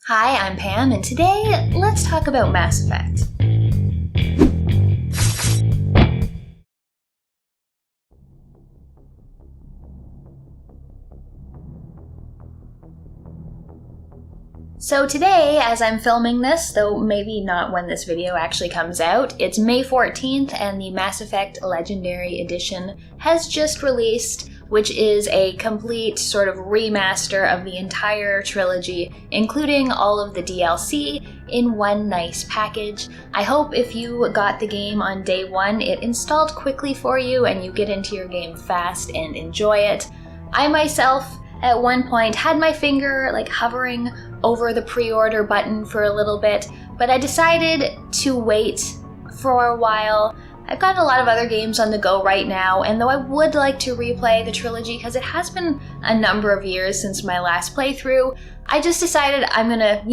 Hi, I'm Pam, and today, let's talk about Mass Effect. So today, as I'm filming this, though maybe not when this video actually comes out, it's May 14th and the Mass Effect Legendary Edition has just released, which is a complete sort of remaster of the entire trilogy, including all of the DLC in one nice package. I hope if you got the game on day one, it installed quickly for you and you get into your game fast and enjoy it. I myself, at one point, had my finger hovering over the pre-order button for a little bit, but I decided to wait for a while. I've got a lot of other games on the go right now, and though I would like to replay the trilogy because it has been a number of years since my last playthrough, I just decided I'm gonna,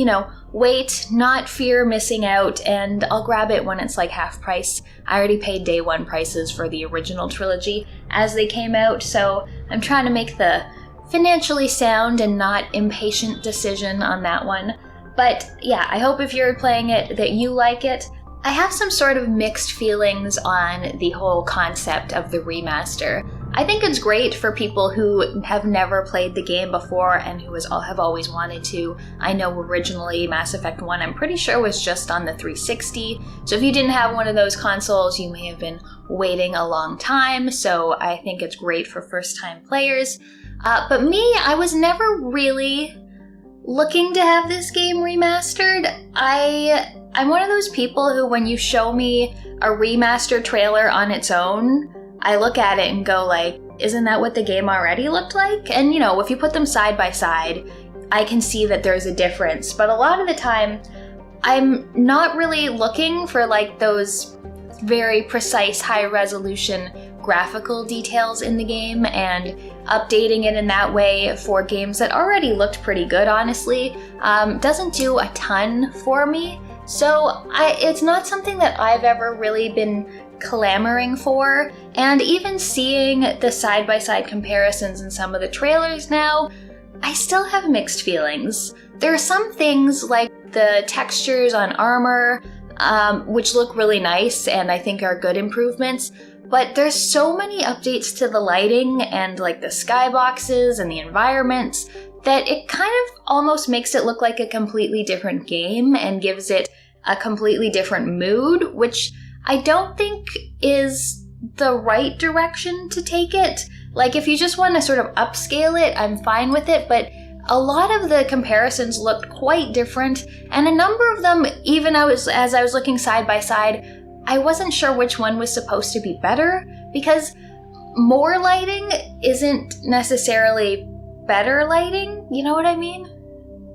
wait, not fear missing out, and I'll grab it when it's half price. I already paid day one prices for the original trilogy as they came out, so I'm trying to make the financially sound and not impatient decision on that one. But yeah, I hope if you're playing it that you like it. I have some sort of mixed feelings on the whole concept of the remaster. I think it's great for people who have never played the game before and who have always wanted to. I know originally Mass Effect 1, I'm pretty sure, was just on the 360, so if you didn't have one of those consoles, you may have been waiting a long time, so I think it's great for first-time players. But me, I was never really looking to have this game remastered. I'm one of those people who, when you show me a remastered trailer on its own, I look at it and go isn't that what the game already looked like? And if you put them side by side, I can see that there's a difference. But a lot of the time, I'm not really looking for those very precise, high-resolution graphical details in the game, and updating it in that way for games that already looked pretty good, honestly, doesn't do a ton for me. So it's not something that I've ever really been clamoring for, and even seeing the side-by-side comparisons in some of the trailers now, I still have mixed feelings. There are some things like the textures on armor, which look really nice and I think are good improvements, but there's so many updates to the lighting and the skyboxes and the environments that it kind of almost makes it look like a completely different game and gives it a completely different mood, which I don't think is the right direction to take it. If you just want to sort of upscale it, I'm fine with it, but a lot of the comparisons looked quite different, and a number of them, even as I was looking side by side, I wasn't sure which one was supposed to be better, because more lighting isn't necessarily better lighting, you know what I mean?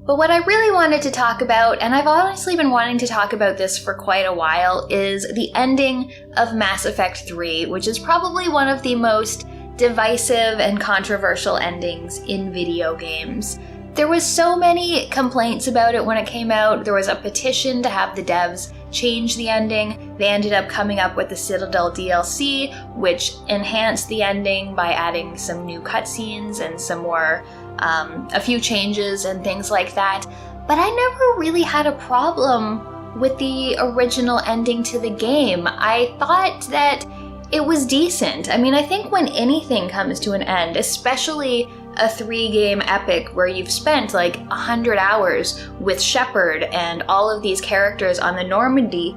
But what I really wanted to talk about, and I've honestly been wanting to talk about this for quite a while, is the ending of Mass Effect 3, which is probably one of the most divisive and controversial endings in video games. There was so many complaints about it when it came out. There was a petition to have the devs change the ending. They ended up coming up with the Citadel DLC, which enhanced the ending by adding some new cutscenes and some more, a few changes and things like that. But I never really had a problem with the original ending to the game. I thought that it was decent. I mean, I think when anything comes to an end, especially a 3-game epic where you've spent 100 hours with Shepard and all of these characters on the Normandy,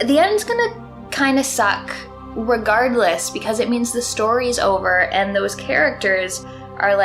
the end's gonna kind of suck regardless, because it means the story's over and those characters are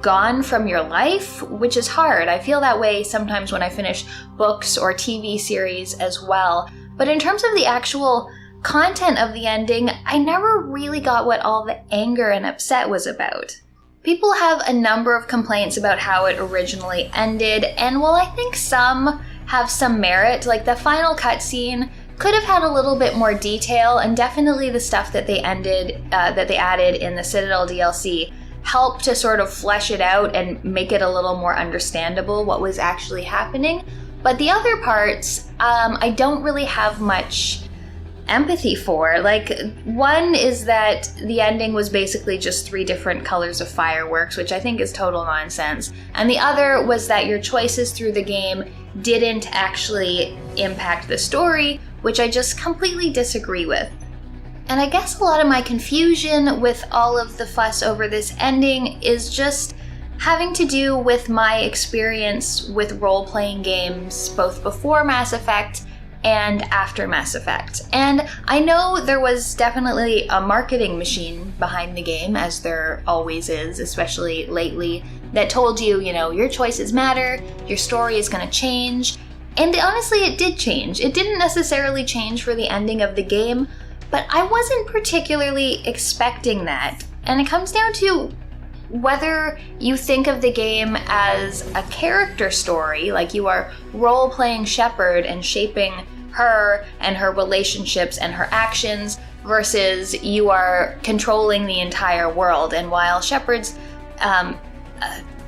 gone from your life, which is hard. I feel that way sometimes when I finish books or TV series as well. But in terms of the actual content of the ending, I never really got what all the anger and upset was about. People have a number of complaints about how it originally ended, and while I think some have some merit, the final cutscene could have had a little bit more detail, and definitely the stuff that they added in the Citadel DLC helped to sort of flesh it out and make it a little more understandable what was actually happening. But the other parts, I don't really have much empathy for. Like, one is that the ending was basically just 3 different colors of fireworks, which I think is total nonsense. And the other was that your choices through the game didn't actually impact the story, which I just completely disagree with. And I guess a lot of my confusion with all of the fuss over this ending is just having to do with my experience with role-playing games both before Mass Effect and after Mass Effect. And I know there was definitely a marketing machine behind the game, as there always is, especially lately, that told you, your choices matter, your story is going to change. And honestly, it did change. It didn't necessarily change for the ending of the game, but I wasn't particularly expecting that. And it comes down to whether you think of the game as a character story, like you are role-playing Shepard and shaping her and her relationships and her actions, versus you are controlling the entire world. And while Shepard's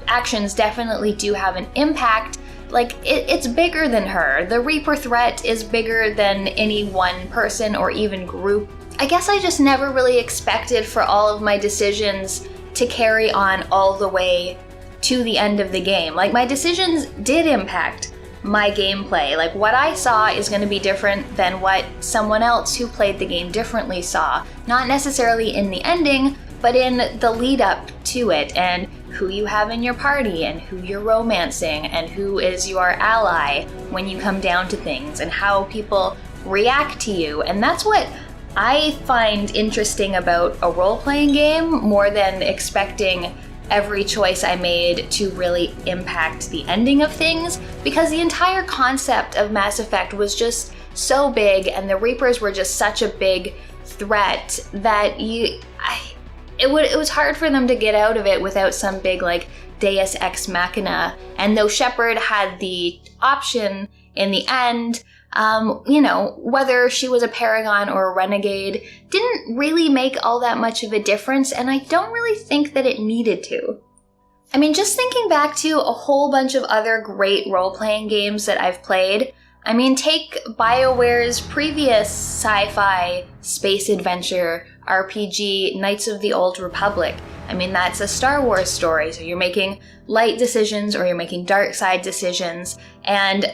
actions definitely do have an impact, it's bigger than her. The Reaper threat is bigger than any one person or even group. I guess I just never really expected for all of my decisions to carry on all the way to the end of the game. Like, my decisions did impact my gameplay. Like, what I saw is going to be different than what someone else who played the game differently saw. Not necessarily in the ending, but in the lead up to it, and who you have in your party, and who you're romancing, and who is your ally when you come down to things, and how people react to you. And that's what I find interesting about a role-playing game, more than expecting every choice I made to really impact the ending of things, because the entire concept of Mass Effect was just so big, and the Reapers were just such a big threat that it was hard for them to get out of it without some big Deus Ex Machina. And though Shepard had the option in the end, whether she was a paragon or a renegade didn't really make all that much of a difference, and I don't really think that it needed to. I mean, just thinking back to a whole bunch of other great role-playing games that I've played, take BioWare's previous sci-fi space adventure RPG, Knights of the Old Republic. That's a Star Wars story, so you're making light decisions or you're making dark side decisions, and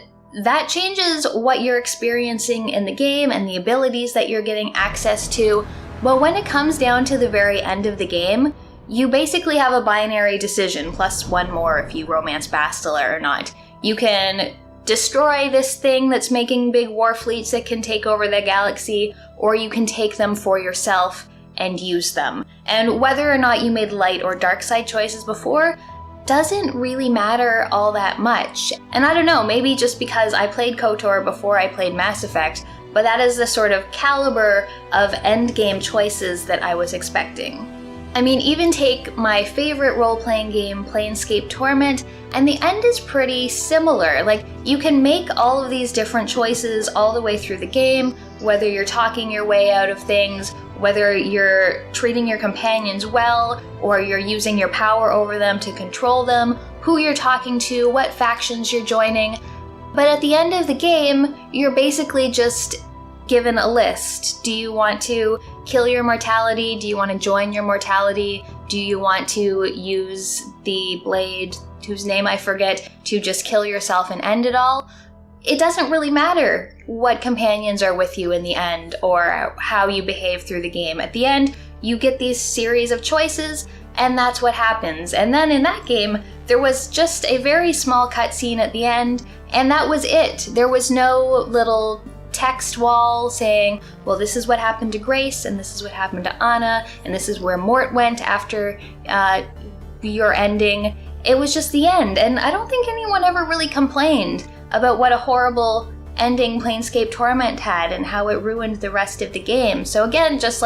that changes what you're experiencing in the game and the abilities that you're getting access to. But when it comes down to the very end of the game, you basically have a binary decision, plus one more if you romance Bastila or not. You can destroy this thing that's making big war fleets that can take over the galaxy, or you can take them for yourself and use them. And whether or not you made light or dark side choices before doesn't really matter all that much. And I don't know, maybe just because I played KOTOR before I played Mass Effect, but that is the sort of caliber of endgame choices that I was expecting. Even take my favorite role-playing game, Planescape Torment, and the end is pretty similar. You can make all of these different choices all the way through the game, whether you're talking your way out of things, whether you're treating your companions well, or you're using your power over them to control them, who you're talking to, what factions you're joining. But at the end of the game, you're basically just given a list. Do you want to kill your mortality? Do you want to join your mortality? Do you want to use the blade, whose name I forget, to just kill yourself and end it all? It doesn't really matter what companions are with you in the end or how you behave through the game. At the end, you get these series of choices, and that's what happens. And then in that game, there was just a very small cutscene at the end, and that was it. There was no little text wall saying, well, this is what happened to Grace, and this is what happened to Anna, and this is where Mort went after your ending. It was just the end, and I don't think anyone ever really complained about what a horrible ending Planescape Torment had and how it ruined the rest of the game. So again, just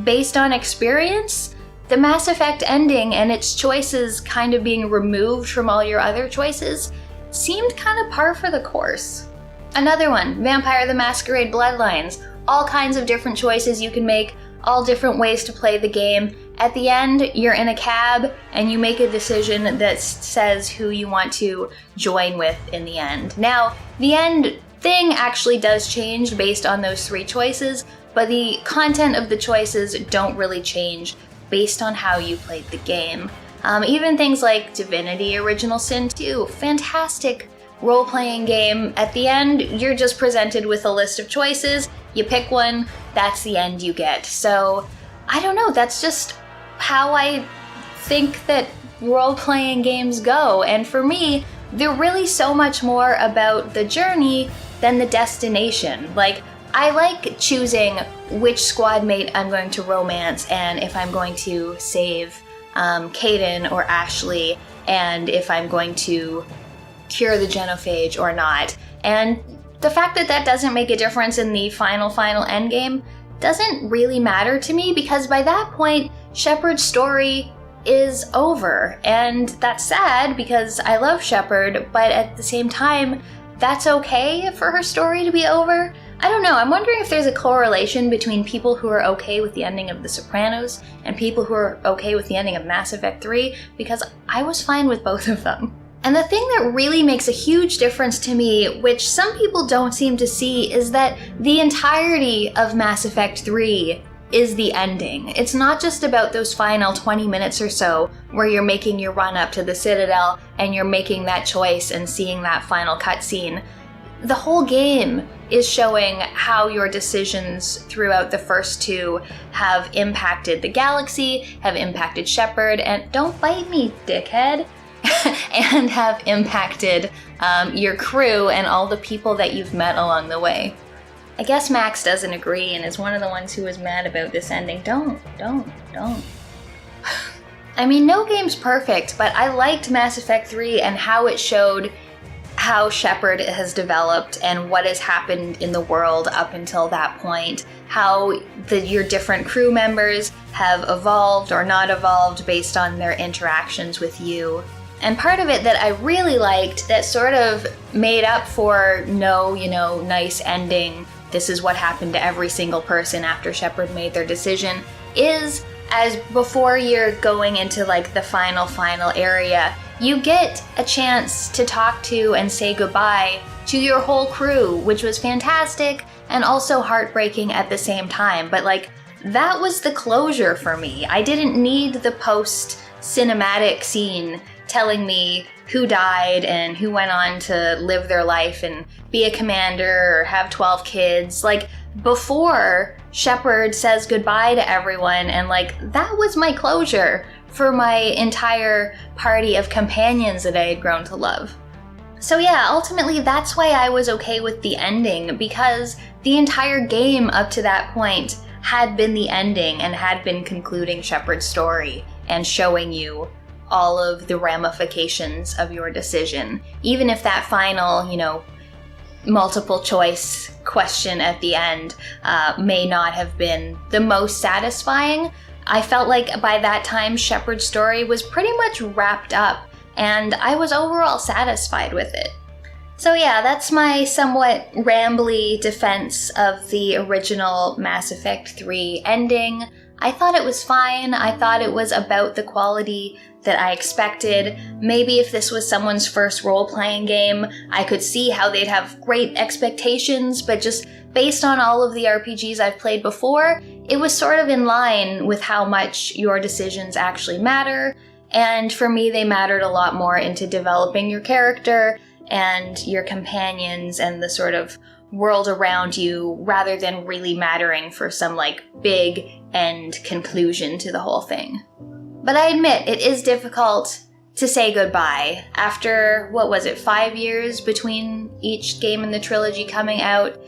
based on experience, the Mass Effect ending and its choices kind of being removed from all your other choices seemed kind of par for the course. Another one, Vampire the Masquerade Bloodlines. All kinds of different choices you can make, all different ways to play the game. At the end, you're in a cab and you make a decision that says who you want to join with in the end. Now, the end thing actually does change based on those 3 choices, but the content of the choices don't really change based on how you played the game. Even things like Divinity Original Sin 2, fantastic role-playing game. At the end, you're just presented with a list of choices, you pick one, that's the end you get. So, I don't know, that's just how I think that role-playing games go, and for me, they're really so much more about the journey than the destination. Like, I like choosing which squad mate I'm going to romance and if I'm going to save Caden or Ashley, and if I'm going to cure the genophage or not. And the fact that that doesn't make a difference in the final endgame doesn't really matter to me, because by that point, Shephard's story is over. And that's sad because I love Shephard, but at the same time, that's okay for her story to be over. I don't know, I'm wondering if there's a correlation between people who are okay with the ending of The Sopranos and people who are okay with the ending of Mass Effect 3, because I was fine with both of them. And the thing that really makes a huge difference to me, which some people don't seem to see, is that the entirety of Mass Effect 3 is the ending. It's not just about those final 20 minutes or so where you're making your run up to the Citadel and you're making that choice and seeing that final cutscene. The whole game is showing how your decisions throughout the first 2 have impacted the galaxy, have impacted Shepard, and don't bite me, dickhead, and have impacted your crew and all the people that you've met along the way. I guess Max doesn't agree and is one of the ones who was mad about this ending. Don't. I mean, no game's perfect, but I liked Mass Effect 3 and how it showed how Shepard has developed and what has happened in the world up until that point, how your different crew members have evolved or not evolved based on their interactions with you. And part of it that I really liked that sort of made up for nice ending, this is what happened to every single person after Shepard made their decision, is as before you're going into like the final area, you get a chance to talk to and say goodbye to your whole crew, which was fantastic and also heartbreaking at the same time. But like, that was the closure for me. I didn't need the post-cinematic scene telling me who died and who went on to live their life and be a commander or have 12 kids. Like, before Shepard says goodbye to everyone, and like, that was my closure for my entire party of companions that I had grown to love. So yeah, ultimately that's why I was okay with the ending, because the entire game up to that point had been the ending and had been concluding Shepard's story and showing you all of the ramifications of your decision. Even if that final, multiple choice question at the end may not have been the most satisfying, I felt like by that time Shepard's story was pretty much wrapped up and I was overall satisfied with it. So yeah, that's my somewhat rambly defense of the original Mass Effect 3 ending. I thought it was fine. I thought it was about the quality that I expected. Maybe if this was someone's first role-playing game, I could see how they'd have great expectations, but just based on all of the RPGs I've played before, it was sort of in line with how much your decisions actually matter. And for me, they mattered a lot more into developing your character and your companions and the sort of world around you, rather than really mattering for some like big end conclusion to the whole thing. But I admit, it is difficult to say goodbye. After, 5 years between each game in the trilogy coming out,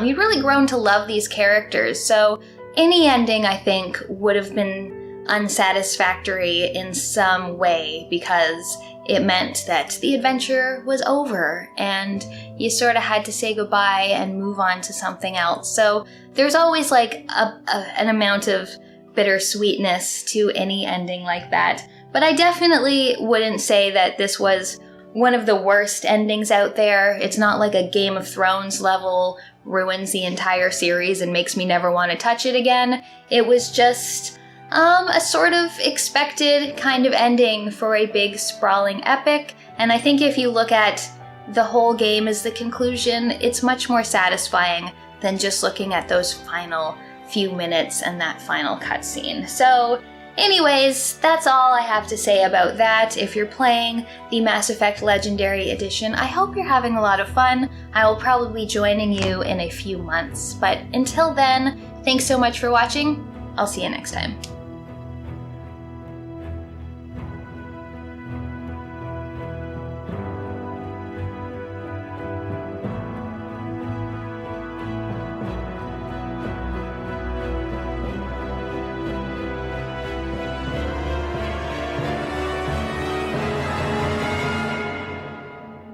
you've really grown to love these characters, so any ending, I think, would have been unsatisfactory in some way, because it meant that the adventure was over and you sort of had to say goodbye and move on to something else. So there's always like an amount of bittersweetness to any ending like that. But I definitely wouldn't say that this was one of the worst endings out there. It's not like a Game of Thrones level ruins the entire series and makes me never want to touch it again. It was just a sort of expected kind of ending for a big sprawling epic. And I think if you look at the whole game is the conclusion, it's much more satisfying than just looking at those final few minutes and that final cutscene. So anyways, that's all I have to say about that. If you're playing the Mass Effect Legendary Edition, I hope you're having a lot of fun. I will probably be joining you in a few months. But until then, thanks so much for watching. I'll see you next time.